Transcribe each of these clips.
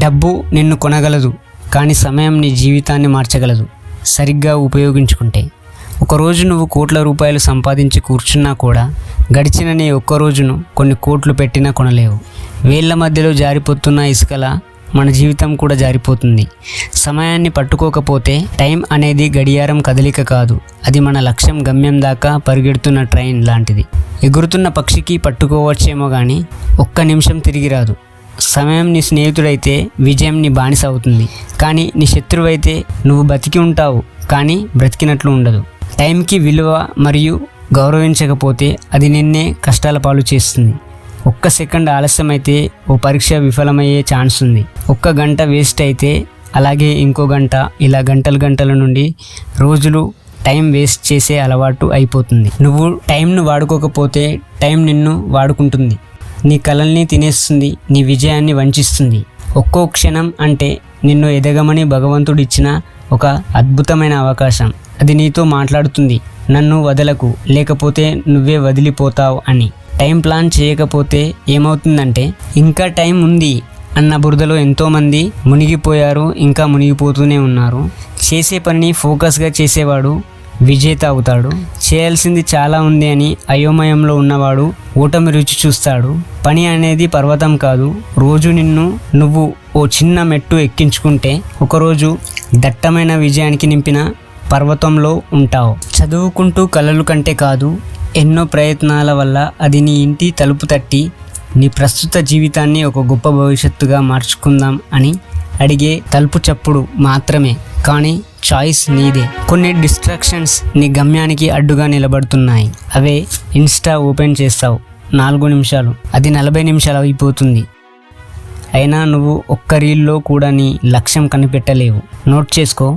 డబ్బు నిన్ను కొనగలదు, కానీ సమయం నీ జీవితాన్ని మార్చగలదు సరిగ్గా ఉపయోగించుకుంటే. ఒకరోజు నువ్వు కోట్ల రూపాయలు సంపాదించి కూర్చున్నా కూడా గడిచిన నీ ఒక్క రోజును కొన్ని కోట్లు పెట్టినా కొనలేవు. వేళ్ల మధ్యలో జారిపోతున్న ఇసుకలా మన జీవితం కూడా జారిపోతుంది. సమయాన్ని పట్టుకోకపోతే టైం అనేది గడియారం కదలిక కాదు, అది మన లక్ష్యం గమ్యం దాకా పరిగెడుతున్న ట్రైన్ లాంటిది. ఎగురుతున్న పక్షికి పట్టుకోవచ్చేమో కానీ ఒక్క నిమిషం తిరిగి రాదు. సమయం నీ స్నేహితుడైతే విజయం నీ బానిస అవుతుంది, కానీ నీ శత్రువైతే నువ్వు బతికి ఉంటావు కానీ బ్రతికినట్లు ఉండదు. టైంకి విలువ మరియు గౌరవించకపోతే అది నిన్నే కష్టాల పాలు చేస్తుంది. ఒక్క సెకండ్ ఆలస్యమైతే ఓ పరీక్ష విఫలమయ్యే ఛాన్స్ ఉంది. ఒక్క గంట వేస్ట్ అయితే అలాగే ఇంకో గంట, ఇలా గంటల నుండి రోజులు టైం వేస్ట్ చేసే అలవాటు అయిపోతుంది. నువ్వు టైంను వాడుకోకపోతే టైం నిన్ను వాడుకుంటుంది. నీ కలల్ని తినేస్తుంది, నీ విజయాన్ని వంచిస్తుంది. ఒక్కో క్షణం అంటే నిన్ను ఎదగమని భగవంతుడు ఇచ్చిన ఒక అద్భుతమైన అవకాశం. అది నీతో మాట్లాడుతుంది, నన్ను వదలకు లేకపోతే నువ్వే వదిలిపోతావు అని. టైం ప్లాన్ చేయకపోతే ఏమవుతుందంటే ఇంకా టైం ఉంది అన్న బురదలో ఎంతోమంది మునిగిపోయారు, ఇంకా మునిగిపోతూనే ఉన్నారు. చేసే పనిని ఫోకస్గా చేసేవాడు విజేత అవుతాడు. చేయాల్సింది చాలా ఉంది అని అయోమయంలో ఉన్నవాడు ఓటమి రుచి చూస్తాడు. పని అనేది పర్వతం కాదు. రోజు నువ్వు ఓ చిన్న మెట్టు ఎక్కించుకుంటే ఒకరోజు దట్టమైన విజయానికి నింపిన పర్వతంలో ఉంటావు. చదువుకుంటూ కలలు కంటే కాదు, ఎన్నో ప్రయత్నాల వల్ల అది నీ ఇంటి తలుపు తట్టి నీ ప్రస్తుత జీవితాన్ని ఒక గొప్ప భవిష్యత్తుగా మార్చుకుందాం అని అడిగే తలుపు చప్పుడు మాత్రమే, కానీ చాయిస్ నీదే. కొన్ని డిస్ట్రాక్షన్స్ నీ గమ్యానికి అడ్డుగా నిలబడుతున్నాయి. అవే ఇన్స్టా ఓపెన్ చేస్తావు 4 నిమిషాలు, అది 40 నిమిషాలు అయిపోతుంది. అయినా నువ్వు ఒక్క రీల్లో కూడా నీ లక్ష్యం కనిపెట్టలేవు. నోట్ చేసుకో,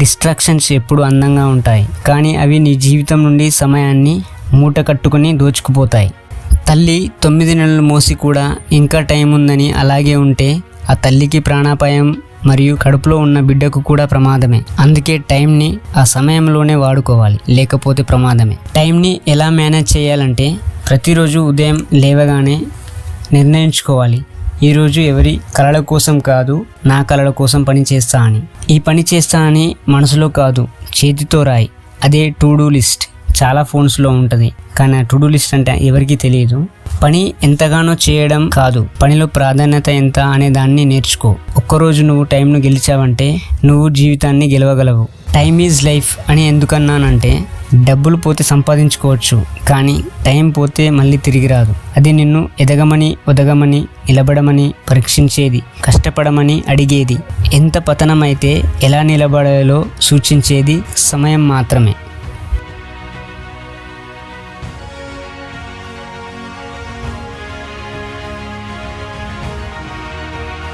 డిస్ట్రాక్షన్స్ ఎప్పుడు అందంగా ఉంటాయి, కానీ అవి నీ జీవితం నుండి సమయాన్ని మూట కట్టుకుని దోచుకుపోతాయి. తల్లి 9 నెలలు మోసి కూడా ఇంకా టైం ఉందని అలాగే ఉంటే ఆ తల్లికి ప్రాణాపాయం మరియు కడుపులో ఉన్న బిడ్డకు కూడా ప్రమాదమే. అందుకే టైంని ఆ సమయంలోనే వాడుకోవాలి, లేకపోతే ప్రమాదమే. టైంని ఎలా మేనేజ్ చేయాలంటే ప్రతిరోజు ఉదయం లేవగానే నిర్ణయించుకోవాలి, ఈరోజు ఎవరి కలల కోసం కాదు నా కలల కోసం పని చేస్తా అని. ఈ పని చేస్తా అని మనసులో కాదు, చేతితో రాయి. అదే టు డూ లిస్ట్. చాలా ఫోన్స్లో ఉంటుంది, కానీ ఆ టు డూ లిస్ట్ అంటే ఎవరికీ తెలియదు. పని ఎంతగానో చేయడం కాదు, పనిలో ప్రాధాన్యత ఎంత అనే దాన్ని నేర్చుకో. ఒక్కరోజు నువ్వు టైంను గెలిచావంటే నువ్వు జీవితాన్ని గెలవగలవు. టైమ్ ఈజ్ లైఫ్ అని ఎందుకన్నానంటే డబ్బులు పోతే సంపాదించుకోవచ్చు, కానీ టైం పోతే మళ్ళీ తిరిగి రాదు. అది నిన్ను ఎదగమని, ఒదగమని, నిలబడమని పరీక్షించేది, కష్టపడమని అడిగేది. ఎంత పతనమైతే ఎలా నిలబడాలో సూచించేది సమయం మాత్రమే.